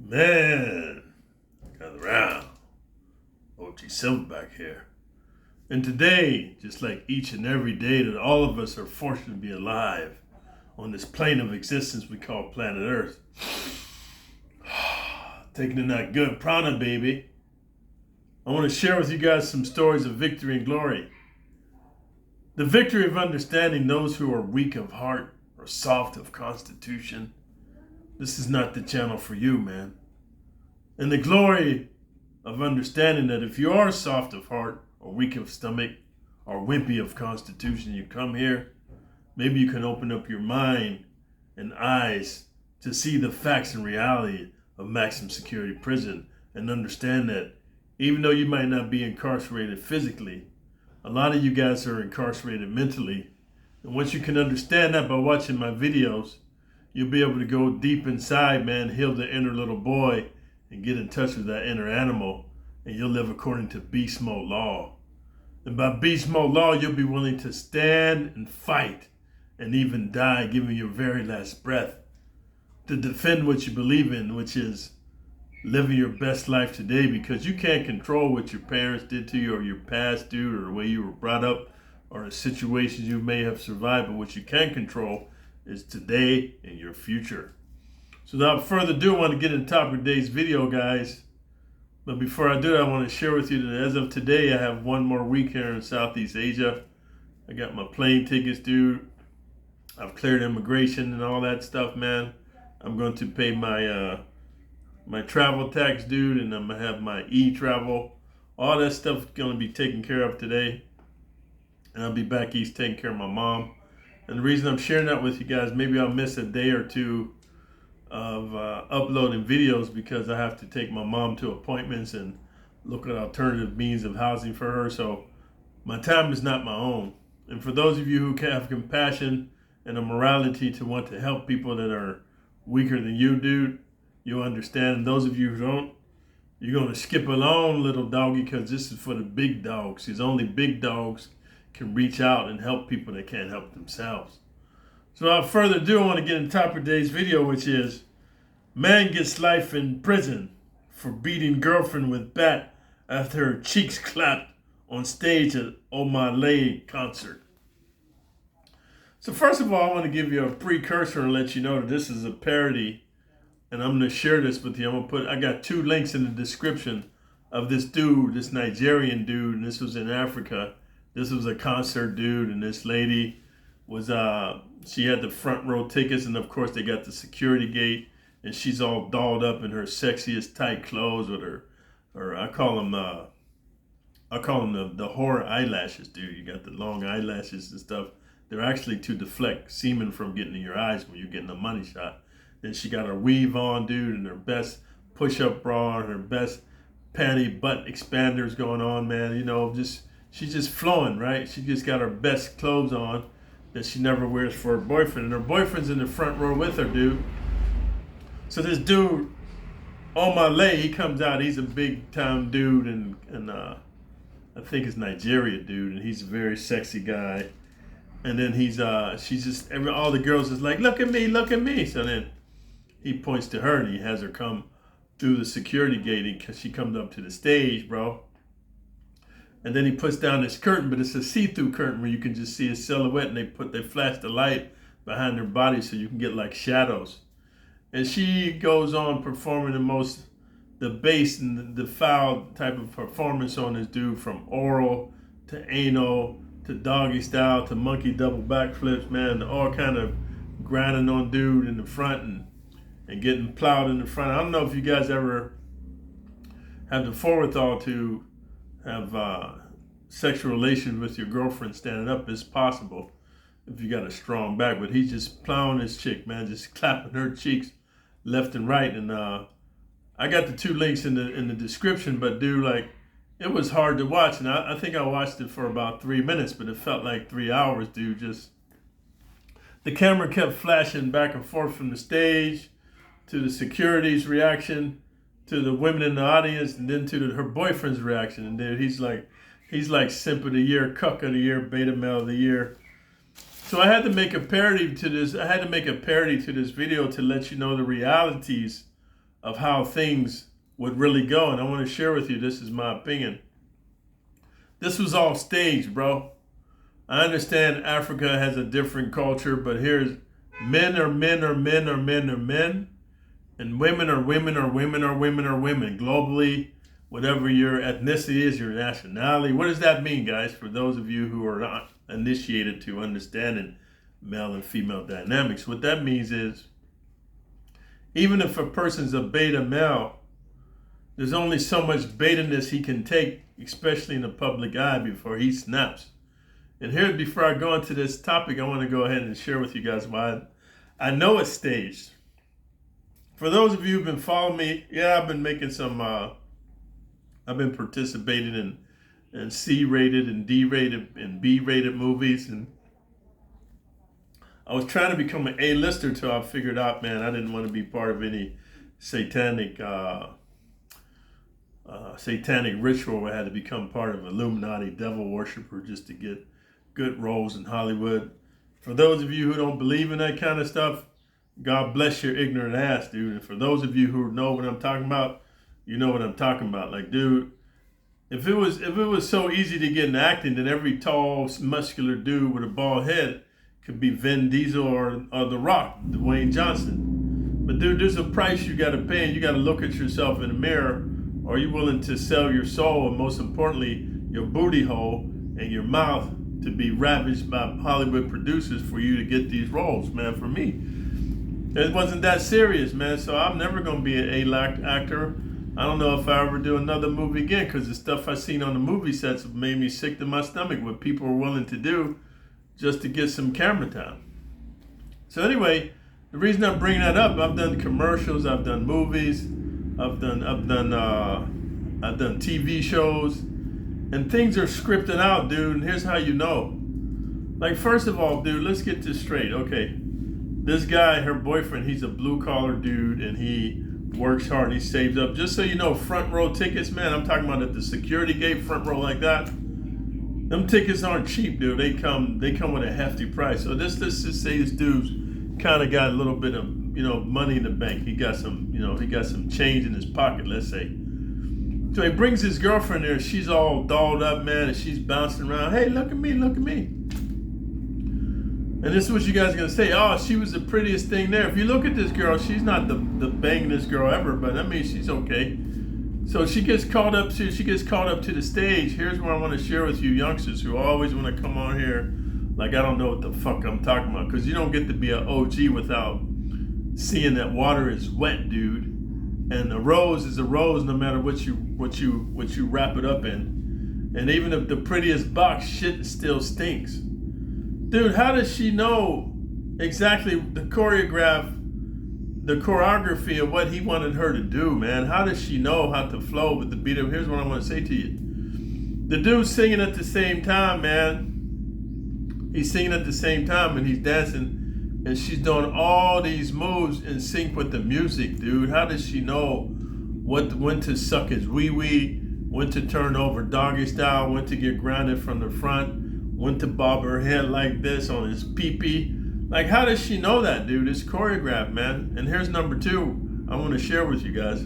Man, gather round. OG Silverback here. And today, just like each and every day that all of us are fortunate to be alive on this plane of existence we call planet Earth, taking in that good prana, baby, I want to share with you guys some stories of victory and glory. The victory of understanding those who are weak of heart or soft of constitution. This is not the channel for you, man. And the glory of understanding that if you are soft of heart or weak of stomach or wimpy of constitution, you come here, maybe you can open up your mind and eyes to see the facts and reality of maximum security prison and understand that even though you might not be incarcerated physically, a lot of you guys are incarcerated mentally. And once you can understand that by watching my videos, you'll be able to go deep inside, man, heal the inner little boy and get in touch with that inner animal, and you'll live according to beast mode law. And by beast mode law, you'll be willing to stand and fight and even die, giving your very last breath to defend what you believe in, which is living your best life today, because you can't control what your parents did to you or your past, dude, or the way you were brought up or the situations you may have survived. But what you can control is today and your future. So without further ado, I want to get into the topic of today's video, guys. But before I do that, I want to share with you that as of today, I have one more week here in Southeast Asia. I got my plane tickets, dude. I've cleared immigration and all that stuff, man. I'm going to pay my travel tax, dude, and I'm going to have my e-travel. All that stuff is going to be taken care of today. And I'll be back east taking care of my mom. And the reason I'm sharing that with you guys, maybe I'll miss a day or two of uploading videos because I have to take my mom to appointments and look at alternative means of housing for her. So my time is not my own. And for those of you who have compassion and a morality to want to help people that are weaker than you, dude, you'll understand. And those of you who don't, you're going to skip along, little doggy, because this is for the big dogs. Because only big dogs can reach out and help people that can't help themselves. So without further ado, I want to get into the topic of today's video, which is man gets life in prison for beating girlfriend with bat after her cheeks clapped on stage at Omah concert. So first of all, I want to give you a precursor and let you know that this is a parody, and I'm going to share this with you. I got two links in the description of this dude, this Nigerian dude, and this was in Africa. This was a concert, dude, and this lady was, she had the front row tickets, and of course they got the security gate, and she's all dolled up in her sexiest tight clothes with her I call them the horror eyelashes, dude. You got the long eyelashes and stuff. They're actually to deflect semen from getting in your eyes when you're getting a money shot. Then she got her weave on, dude, and her best push-up bra and her best panty butt expanders going on, man. You know, she's just flowing, right? She just got her best clothes on that she never wears for her boyfriend. And her boyfriend's in the front row with her, dude. So this dude, Omah, he comes out. He's a big-time dude, and I think it's Nigeria, dude. And he's a very sexy guy. And then all the girls is like, look at me, look at me. So then he points to her, and he has her come through the security gate because she comes up to the stage, bro. And then he puts down this curtain, but it's a see-through curtain where you can just see a silhouette, and they flash the light behind her body so you can get like shadows. And she goes on performing the bass and the foul type of performance on this dude, from oral to anal to doggy style to monkey double backflips, man, all kind of grinding on dude in the front and getting plowed in the front. I don't know if you guys ever have the forethought to have sexual relations with your girlfriend standing up. It's possible if you got a strong back, but he's just plowing this chick, man, just clapping her cheeks left and right. And I got the two links in the description, but dude, like, it was hard to watch, and I think I watched it for about 3 minutes, but it felt like 3 hours, dude. Just the camera kept flashing back and forth from the stage to the security's reaction, to the women in the audience, and then to her boyfriend's reaction. And dude, he's like simp of the year, cuck of the year, beta male of the year. So I had to make a parody to this. I had to make a parody to this video to let you know the realities of how things would really go. And I want to share with you, this is my opinion. This was all staged, bro. I understand Africa has a different culture, but here's men are men are men are men are men, and women are women are women are women are women. Globally, whatever your ethnicity is, your nationality. What does that mean, guys? For those of you who are not initiated to understanding male and female dynamics, what that means is, even if a person's a beta male, there's only so much beta-ness he can take, especially in the public eye, before he snaps. And here, before I go into this topic, I want to go ahead and share with you guys why I know it's staged. For those of you who've been following me, yeah, I've been making some, I've been participating in C-rated and D-rated and B-rated movies. And I was trying to become an A-lister until I figured out, man, I didn't want to be part of any satanic ritual where I had to become part of Illuminati devil worshiper just to get good roles in Hollywood. For those of you who don't believe in that kind of stuff, God bless your ignorant ass, dude. And for those of you who know what I'm talking about, you know what I'm talking about. Like, dude, if it was so easy to get in acting, then every tall, muscular dude with a bald head could be Vin Diesel or The Rock, Dwayne Johnson. But dude, there's a price you got to pay, and you got to look at yourself in the mirror. Are you willing to sell your soul, and most importantly, your booty hole and your mouth to be ravaged by Hollywood producers for you to get these roles, man? For me, it wasn't that serious, man. So I'm never going to be an A-list actor. I don't know if I ever do another movie again, because the stuff I seen on the movie sets made me sick to my stomach, what people were willing to do just to get some camera time. So anyway, the reason I'm bringing that up, I've done commercials, I've done movies, I've done TV shows, and things are scripted out, dude. And here's how you know. Like, first of all, dude, let's get this straight. Okay, this guy, her boyfriend, he's a blue collar dude, and he works hard. He saves up. Just so you know, front row tickets, man. I'm talking about at the security gate, front row like that. Them tickets aren't cheap, dude. They come with a hefty price. So let's just say this dude's kind of got a little bit of, money in the bank. He got some change in his pocket, let's say. So he brings his girlfriend there. She's all dolled up, man, and she's bouncing around. Hey, look at me, look at me. And this is what you guys are gonna say. Oh, she was the prettiest thing there. If you look at this girl, she's not the bangingest girl ever, but I mean, she's okay. So she gets called up to the stage. Here's what I want to share with you youngsters who always want to come on here like I don't know what the fuck I'm talking about, because you don't get to be an OG without seeing that water is wet, dude. And a rose is a rose no matter what you wrap it up in. And even if the prettiest box, shit still stinks. Dude, how does she know exactly the choreography of what he wanted her to do, man? How does she know how to flow with the beat of? Here's what I want to say to you. The dude's singing at the same time, man. He's singing at the same time and he's dancing, and she's doing all these moves in sync with the music, dude. How does she know when to suck his wee-wee, when to turn over doggy style, when to get grounded from the front, when to bob her head like this on his pee-pee? Like, how does she know that, dude? It's choreographed, man. And here's number two I want to share with you guys.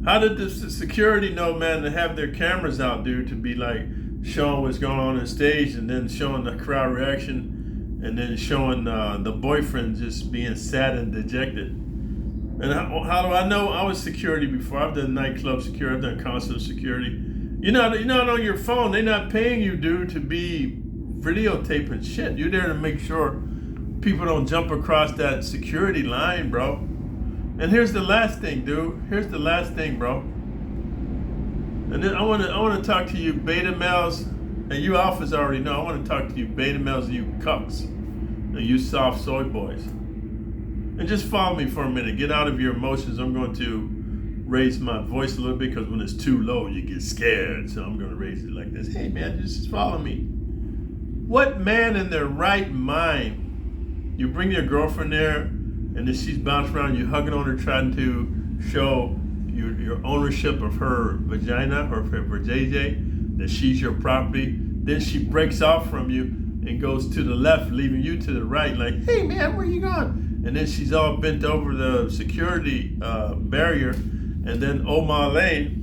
How did the security know, man, to have their cameras out, dude, to be like showing what's going on stage, and then showing the crowd reaction, and then showing the boyfriend just being sad and dejected? And how do I know? I was security before. I've done nightclub security. I've done concert security. You're not on your phone. They're not paying you, dude, to be videotaping shit. You're there to make sure people don't jump across that security line, bro. And here's the last thing, dude. Here's the last thing, bro. And then I want to talk to you beta males, and you alphas already know. I want to talk to you beta males and you cucks and you soft soy boys. And just follow me for a minute. Get out of your emotions. I'm going to raise my voice a little bit, because when it's too low, you get scared. So I'm going to raise it like this. Hey, man, just follow me. What man in their right mind, you bring your girlfriend there, and then she's bouncing around, you hugging on her, trying to show your ownership of her vagina or her vajayjay, that she's your property. Then she breaks off from you and goes to the left, leaving you to the right. Like, hey, man, where you going? and then she's all bent over the security barrier, and then Omah,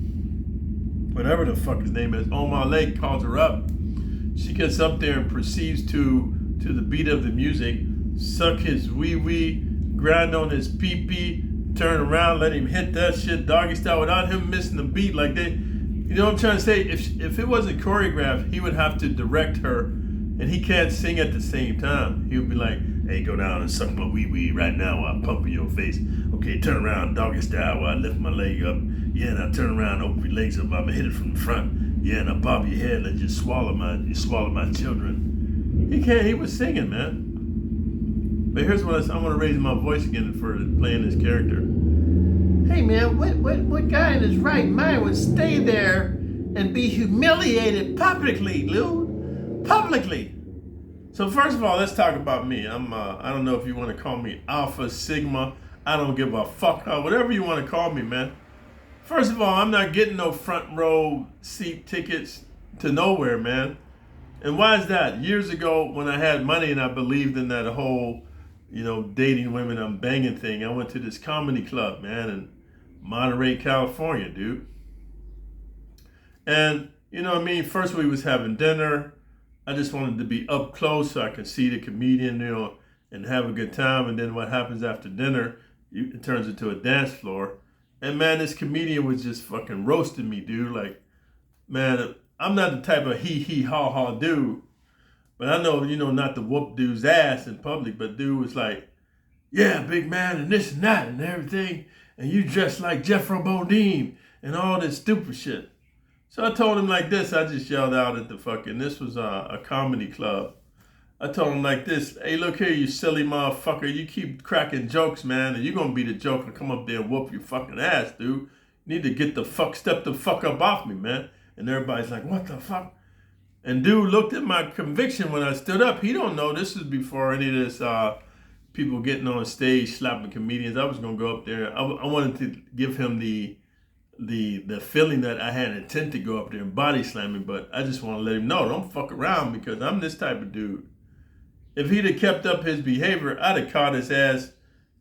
whatever the fuck his name is, Omah calls her up. She gets up there and proceeds to the beat of the music, suck his wee, grind on his pee, turn around, let him hit that shit doggy style without him missing the beat. Like they, you know what I'm trying to say? If it wasn't choreographed, he would have to direct her, and he can't sing at the same time. He would be like, hey, go down and suck my wee right now while I pump in your face. Okay, turn around doggy style while I lift my leg up. Yeah, now turn around, open your legs up. I'm gonna hit it from the front. Yeah, now bob your head, let you swallow my children. He was singing, man. But here's what I'm gonna raise my voice again for playing this character. Hey man, what guy in his right mind would stay there and be humiliated publicly, dude? Publicly. So first of all, let's talk about me. I don't know if you want to call me Alpha, Sigma. I don't give a fuck. Whatever you want to call me, man. First of all, I'm not getting no front row seat tickets to nowhere, man. And why is that? Years ago, when I had money and I believed in that whole, dating women I'm banging thing, I went to this comedy club, man, in Monterey, California, dude. And, you know what I mean? First we was having dinner. I just wanted to be up close so I could see the comedian, and have a good time. And then what happens after dinner, it turns into a dance floor. And man, this comedian was just fucking roasting me, dude. Like, man, I'm not the type of hee ha ha dude. But I know, not to whoop dude's ass in public, but dude was like, yeah, big man, and this and that and everything. And you dress like Jeffro Bodine and all this stupid shit. So I told him like this. I just yelled out at this was a comedy club. I told him like this, hey, look here, you silly motherfucker. You keep cracking jokes, man, and you're going to be the joker. Come up there and whoop your fucking ass, dude. You need to step the fuck up off me, man. And everybody's like, what the fuck? And dude looked at my conviction when I stood up. He don't know this is before any of this people getting on stage slapping comedians. I was going to go up there. I wanted to give him the feeling that I had intent to go up there and body slam him, but I just want to let him know, don't fuck around because I'm this type of dude. If he'd have kept up his behavior, I'd have caught his ass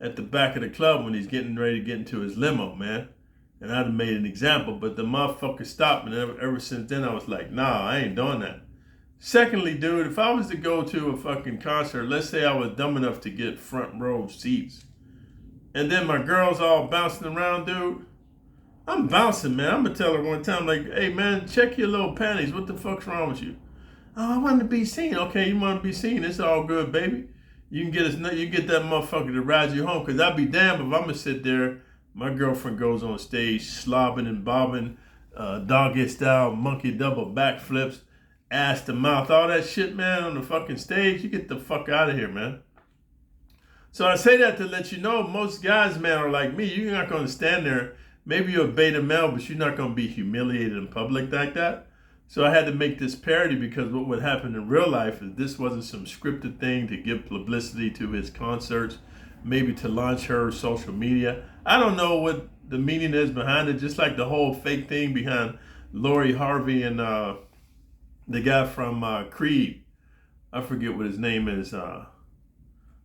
at the back of the club when he's getting ready to get into his limo, man. And I'd have made an example, but the motherfucker stopped, and ever since then I was like, nah, I ain't doing that. Secondly, dude, if I was to go to a fucking concert, let's say I was dumb enough to get front row seats, and then my girl's all bouncing around, dude, I'm bouncing, man. I'm gonna tell her one time, like, hey man, check your little panties. What the fuck's wrong with you? Oh, I want to be seen. Okay, you want to be seen. It's all good, baby. You can get that motherfucker to ride you home. Cause I'll be damned if I'm gonna sit there. My girlfriend goes on stage slobbing and bobbing, doggy style, monkey double backflips, ass to mouth, all that shit, man, on the fucking stage. You get the fuck out of here, man. So I say that to let you know, most guys, man, are like me. You're not gonna stand there. Maybe you're a beta male, but you're not gonna be humiliated in public like that. So I had to make this parody because what would happen in real life is this wasn't some scripted thing to give publicity to his concerts, maybe to launch her social media. I don't know what the meaning is behind it, just like the whole fake thing behind Lori Harvey and the guy from Creed. I forget what his name is,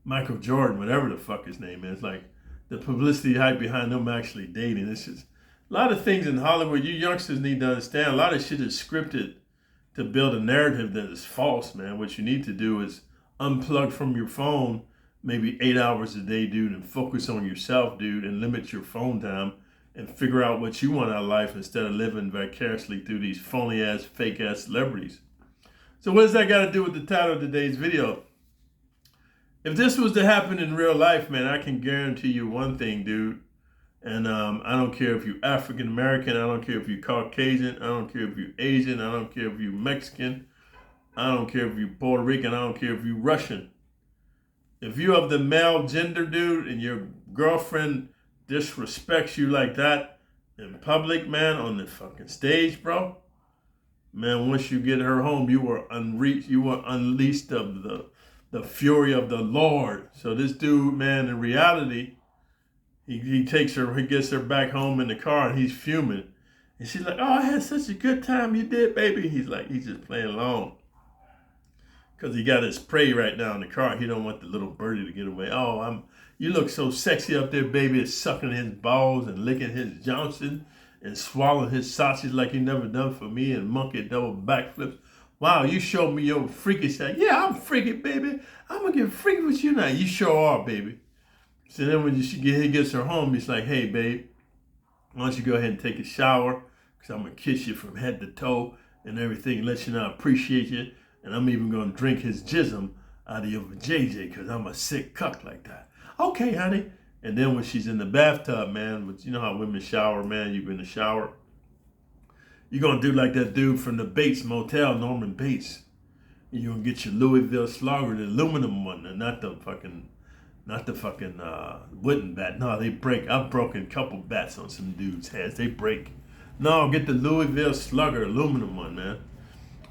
Michael Jordan, whatever the fuck his name is. Like the publicity hype behind them actually dating. It's just a lot of things in Hollywood you youngsters need to understand. A lot of shit is scripted to build a narrative that is false, man. What you need to do is unplug from your phone maybe 8 hours a day, dude, and focus on yourself, dude, and limit your phone time and figure out what you want out of life instead of living vicariously through these phony-ass, fake-ass celebrities. So what does that got to do with the title of today's video? If this was to happen in real life, man, I can guarantee you one thing, dude. And I don't care if you're African American, I don't care if you're Caucasian, I don't care if you're Asian, I don't care if you're Mexican, I don't care if you're Puerto Rican, I don't care if you're Russian. If you have the male gender, dude, and your girlfriend disrespects you like that in public, man, on the fucking stage, bro, man, once you get her home, you were unleashed of the fury of the Lord. So this dude, man, in reality, he gets her back home in the car, and he's fuming. And she's like, oh, I had such a good time you did, baby. He's just playing along. because he got his prey right now in the car. He don't want the little birdie to get away. Oh, you look so sexy up there, baby. It's sucking his balls and licking his Johnson and swallowing his sausage like he never done for me and monkey double backflips. Wow, you showed me your freaky side. Yeah, I'm freaky, baby. I'm going to get freaky with you now. You sure are, baby. So then when he gets her home, he's like, hey, babe, why don't you go ahead and take a shower? Because I'm going to kiss you from head to toe and everything, let you know I appreciate you. And I'm even going to drink his jism out of your JJ because I'm a sick cuck like that. Okay, honey. And then when she's in the bathtub, man, but you know how women shower, man, you've been in the shower. You're going to do like that dude from the Bates Motel, Norman Bates. You're going to get your Louisville Slugger, the aluminum one, and not the fucking wooden bat. No, they break. I've broken a couple bats on some dudes' heads. They break. No, get the Louisville Slugger, aluminum one, man.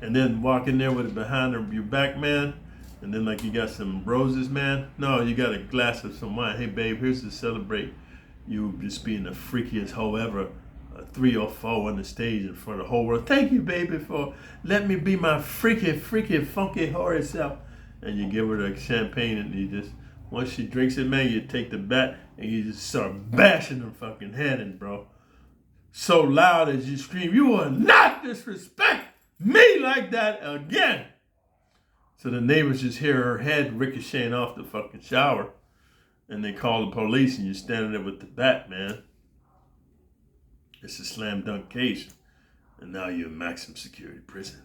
And then walk in there with it behind your back, man. And then like you got some roses, man. No, you got a glass of some wine. Hey, babe, here's to celebrate you just being the freakiest hoe ever. 3 or 4 on the stage in front of the whole world. Thank you, baby, for letting me be my freaky, funky, horrid self. And you give her the champagne, and you just, once she drinks it, man, you take the bat and you just start bashing her fucking head in, bro. So loud as you scream, you will not disrespect me like that again. So the neighbors just hear her head ricocheting off the fucking shower, and they call the police, and you're standing there with the bat, man. It's a slam dunk case, and now you're in maximum security prison.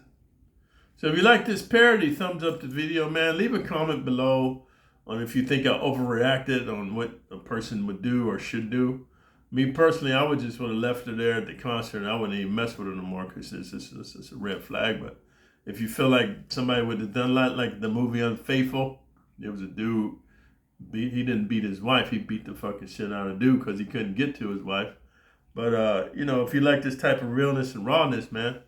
So if you like this parody, thumbs up the video, man. Leave a comment below on if you think I overreacted on what a person would do or should do. Me personally, I would just would have left her there at the concert, and I wouldn't even mess with her no more because it's a red flag. But if you feel like somebody would have done that, like the movie Unfaithful, there was a dude, he didn't beat his wife, he beat the fucking shit out of the dude because he couldn't get to his wife. But, you know, if you like this type of realness and rawness, man,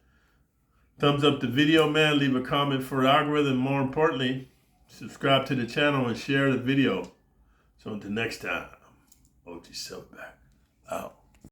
thumbs up the video, man. Leave a comment for the algorithm. More importantly, subscribe to the channel and share the video. So until next time, OG Silverback out.